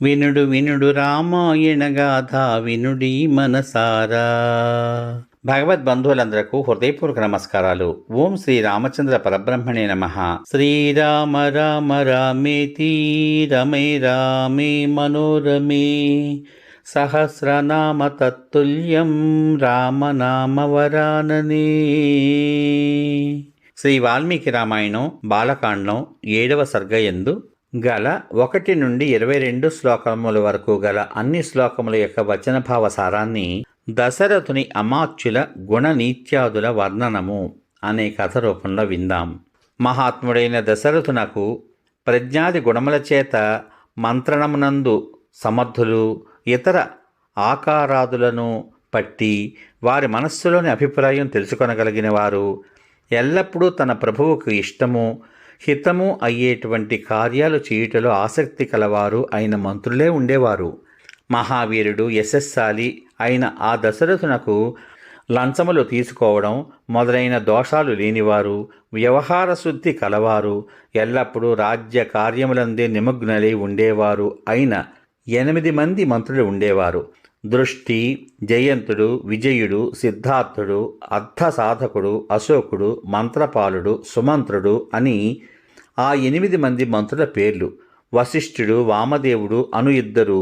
వినుడు వినుడు రామాయణ గాథ వినుడి మనసారా. భగవద్ బంధువులందరకు హృదయపూర్వక నమస్కారాలు. ఓం శ్రీ రామచంద్ర పరబ్రహ్మణే నమః. శ్రీరామ రామ రామేతి రమే రామే మనోరమే సహస్రనామ తత్తుల్యం రామనామ వరాననే. శ్రీ వాల్మీకి రామాయణం బాలకాండం 7వ సర్గయందు గల 1 నుండి 22 శ్లోకముల వరకు గల అన్ని శ్లోకముల యొక్క వచనభావ సారాన్ని దశరథుని అమాత్యుల గుణనీత్యాదుల వర్ణనము అనే కథ రూపంలో విందాం. మహాత్ముడైన దశరథునకు ప్రజ్ఞాది గుణముల చేత మంత్రణమునందు సమర్థులు, ఇతర ఆకారాదులను పట్టి వారి మనస్సులోని అభిప్రాయం తెలుసుకొనగలిగిన వారు, ఎల్లప్పుడూ తన ప్రభువుకు ఇష్టము హితము అయ్యేటువంటి కార్యాలు చేయుటలో ఆసక్తి కలవారు అయిన మంత్రులే ఉండేవారు. మహావీరుడు యశస్శాలి అయిన ఆ దశరథునకు లంచములు తీసుకోవడం మొదలైన దోషాలు లేనివారు, వ్యవహార శుద్ధి కలవారు, ఎల్లప్పుడూ రాజ్య కార్యములందే నిమగ్నులై ఉండేవారు అయిన 8 మంది మంత్రులు ఉండేవారు. దృష్టి, జయంతుడు, విజయుడు, సిద్ధార్థుడు, అర్థసాధకుడు, అశోకుడు, మంత్రపాలుడు, సుమంత్రుడు అని ఆ 8 మంది మంత్రుల పేర్లు. వశిష్ఠుడు, వామదేవుడు అను 2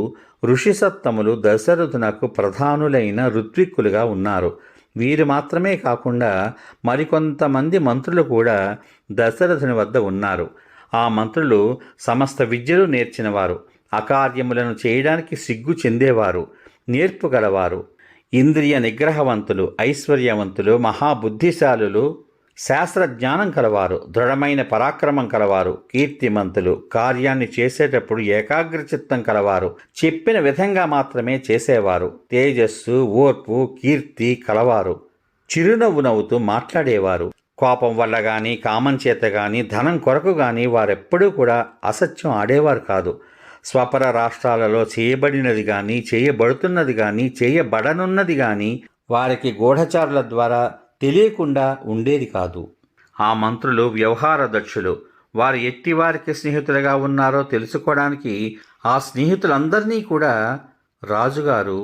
ఋషిసత్తములు దశరథునకు ప్రధానులైన ఋత్విక్కులుగా ఉన్నారు. వీరు మాత్రమే కాకుండా మరికొంతమంది మంత్రులు కూడా దశరథుని వద్ద ఉన్నారు. ఆ మంత్రులు సమస్త విద్యలు నేర్చినవారు, అకార్యములను చేయడానికి సిగ్గు చెందేవారు, నేర్పు గలవారు, ఇంద్రియ నిగ్రహవంతులు, ఐశ్వర్యవంతులు, మహాబుద్ధిశాలులు, శాస్త్రజ్ఞానం కలవారు, దృఢమైన పరాక్రమం కలవారు, కీర్తిమంతులు, కార్యాన్ని చేసేటప్పుడు ఏకాగ్రచిత్తం కలవారు, చెప్పిన విధంగా మాత్రమే చేసేవారు, తేజస్సు, ఓర్పు, కీర్తి కలవారు, చిరునవ్వు నవ్వుతూ మాట్లాడేవారు. కోపం వల్ల కానీ, కామం చేత కానీ, ధనం కొరకు కానీ వారెప్పుడూ కూడా అసత్యం ఆడేవారు కాదు. స్వపర రాష్ట్రాలలో చేయబడినది కానీ, చేయబడుతున్నది కానీ, చేయబడనున్నది కానీ వారికి గూఢచారుల ద్వారా తెలియకుండా ఉండేది కాదు. ఆ మంత్రులు వ్యవహార దక్షులు. వారు ఎట్టివారికి స్నేహితులుగా ఉన్నారో తెలుసుకోవడానికి ఆ స్నేహితులందరినీ కూడా రాజుగారు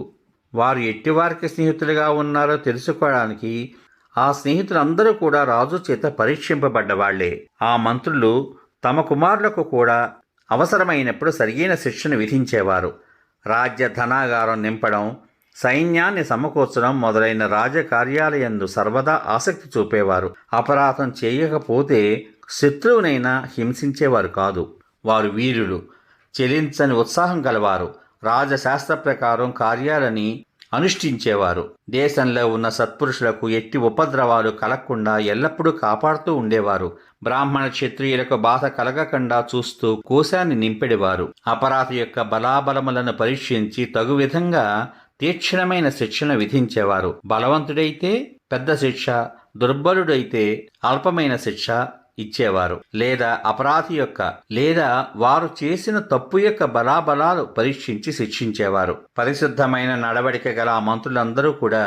వారు ఎట్టివారికి స్నేహితులుగా ఉన్నారో తెలుసుకోవడానికి ఆ స్నేహితులందరూ కూడా రాజు చేత పరీక్షింపబడ్డవాళ్లే. ఆ మంత్రులు తమ కుమారులకు కూడా అవసరమైనప్పుడు సరియైన శిక్షను విధించేవారు. రాజ్య ధనాగారం నింపడం, సైన్యాన్ని సమకూర్చడం మొదలైన రాజకార్యాలయందు సర్వదా ఆసక్తి చూపేవారు. అపరాధం చేయకపోతే శత్రువునైనా హింసించేవారు కాదు. వారు వీరులు, చెలించని ఉత్సాహం గలవారు, రాజశాస్త్ర ప్రకారం కార్యాలని అనుష్ఠించేవారు. దేశంలో ఉన్న సత్పురుషులకు ఎట్టి ఉపద్రవాలు కలగకుండా ఎల్లప్పుడూ కాపాడుతూ ఉండేవారు. బ్రాహ్మణ క్షత్రియులకు బాధ కలగకుండా చూస్తూ కోశాన్ని నింపెడివారు. అపరాధి యొక్క బలాబలములను పరీక్షించి తగు విధంగా తీక్షణమైన శిక్షను విధించేవారు. బలవంతుడైతే పెద్ద శిక్ష, దుర్బలుడైతే అల్పమైన శిక్ష ఇచ్చేవారు. లేదా వారు చేసిన తప్పు యొక్క బలాబలాలు పరీక్షించి శిక్షించేవారు. పరిశుద్ధమైన నడవడిక గల ఆ మంత్రులందరూ కూడా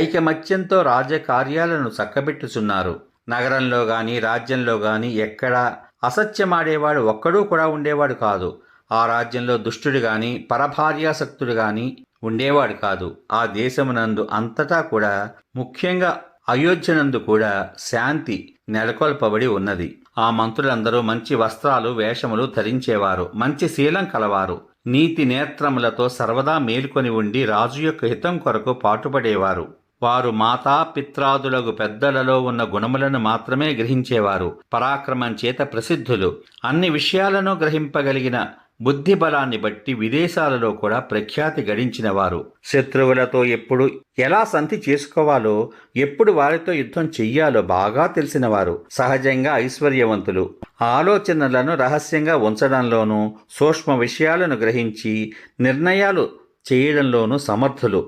ఐకమత్యంతో రాజకార్యాలను చక్కబెట్టుచున్నారు. నగరంలో గాని, రాజ్యంలో గాని ఎక్కడా అసత్యమాడేవాడు ఒక్కడూ కూడా ఉండేవాడు కాదు. ఆ రాజ్యంలో దుష్టుడు గాని, పరభార్యాసక్తుడు గాని ఉండేవాడు కాదు. ఆ దేశమునందు అంతటా కూడా, ముఖ్యంగా అయోధ్యనందు కూడా శాంతి నెలకొల్పబడి ఉన్నది. ఆ మంత్రులందరూ మంచి వస్త్రాలు, వేషములు ధరించేవారు, మంచి శీలం కలవారు, నీతి నేత్రములతో సర్వదా మేలుకొని ఉండి రాజు యొక్క హితం కొరకు పాటుపడేవారు. వారు మాతా పిత్రాదులకు పెద్దలలో ఉన్న గుణములను మాత్రమే గ్రహించేవారు. పరాక్రమం చేత ప్రసిద్ధులు. అన్ని విషయాలను గ్రహింపగలిగిన బుద్ధి బలాన్ని బట్టి విదేశాలలో కూడా ప్రఖ్యాతి గడించినవారు. శత్రువులతో ఎప్పుడు ఎలా సంధి చేసుకోవాలో, ఎప్పుడు వారితో యుద్ధం చెయ్యాలో బాగా తెలిసినవారు. సహజంగా ఐశ్వర్యవంతులు. ఆలోచనలను రహస్యంగా ఉంచడంలోనూ, సూక్ష్మ విషయాలను గ్రహించి నిర్ణయాలు చేయడంలోనూ సమర్థులు.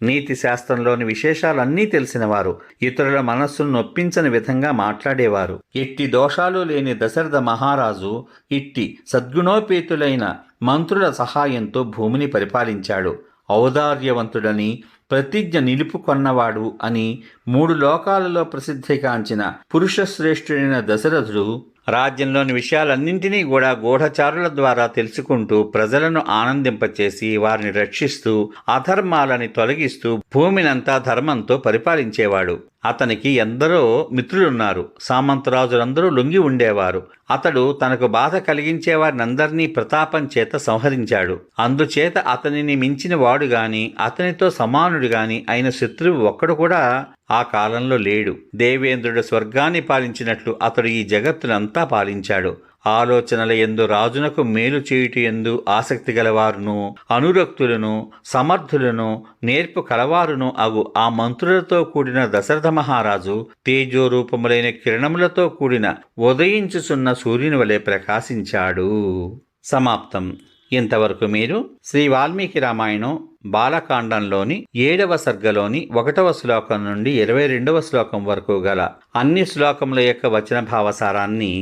నీతి శాస్త్రంలోని విశేషాలన్నీ తెలిసినవారు. ఇతరుల మనస్సును నొప్పించని విధంగా మాట్లాడేవారు. ఎట్టి దోషాలు లేని దశరథ మహారాజు ఇట్టి సద్గుణోపేతులైన మంత్రుల సహాయంతో భూమిని పరిపాలించాడు. ఔదార్యవంతుడని, ప్రతిజ్ఞ నిలుపుకొన్నవాడు అని 3 లోకాలలో ప్రసిద్ధిగాంచిన పురుషశ్రేష్ఠుడైన దశరథుడు రాజ్యంలోని విషయాలన్నింటినీ కూడా గూఢచారుల ద్వారా తెలుసుకుంటూ ప్రజలను ఆనందింపచేసి వారిని రక్షిస్తూ అధర్మాలని తొలగిస్తూ భూమినంతా ధర్మంతో పరిపాలించేవాడు. అతనికి ఎందరో మిత్రులున్నారు. సామంతరాజులందరూ లొంగి ఉండేవారు. అతడు తనకు బాధ కలిగించే వారినందరినీ ప్రతాపం చేత సంహరించాడు. అందుచేత అతనిని మించిన వాడు గాని అతనితో సమానుడు గాని అయిన శత్రువు ఒక్కడు కూడా ఆ కాలంలో లేడు. దేవేంద్రుడు స్వర్గాన్ని పాలించినట్లు అతడు ఈ జగత్తునంతా పాలించాడు. ఆలోచనల యందు రాజునకు మేలు చేయుట యందు ఆసక్తి గలవారును, అనురక్తులను, సమర్థులను, నేర్పు కలవారును అగు ఆ మంత్రులతో కూడిన దశరథ మహారాజు తేజోరూపములైన కిరణములతో కూడిన ఉదయించుచున్న సూర్యుని వలె ప్రకాశించాడు. సమాప్తం. ఇంతవరకు మీరు శ్రీ వాల్మీకి రామాయణం బాలకాండంలోని 7వ సర్గలోని 1వ శ్లోకం నుండి 22వ శ్లోకం వరకు గల అన్ని శ్లోకముల యొక్క వచన భావసారాన్ని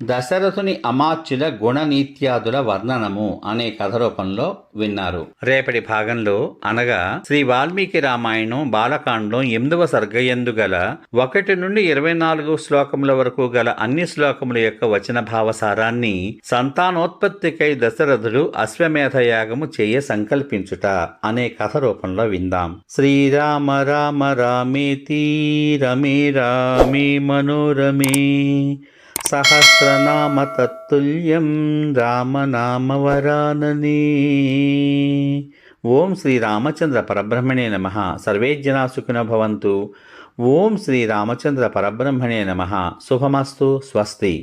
దశరథుని అమాత్యుల గుణనీత్యాదుల వర్ణనము అనే కథ రూపంలో విన్నారు. రేపటి భాగంలో అనగా శ్రీ వాల్మీకి రామాయణం బాలకాండం 8వ సర్గయందు గల 1 నుండి 24 శ్లోకముల వరకు గల అన్ని శ్లోకముల యొక్క వచన భావసారాన్ని సంతానోత్పత్తికై దశరథుడు అశ్వమేధయాగము చేయ సంకల్పించుట అనే కథ రూపంలో విందాం. శ్రీరామ రామ రామేతి రమే రామే మనోరమే సహస్రనామ తత్తుల్యం రామనామ వరాననే. ఓం శ్రీ రామచంద్ర పరబ్రహ్మణే నమః. సర్వే జనా సుఖినో భవంతు. ఓం శ్రీ రామచంద్ర పరబ్రహ్మణే నమః. శుభమస్తు. స్వస్తి.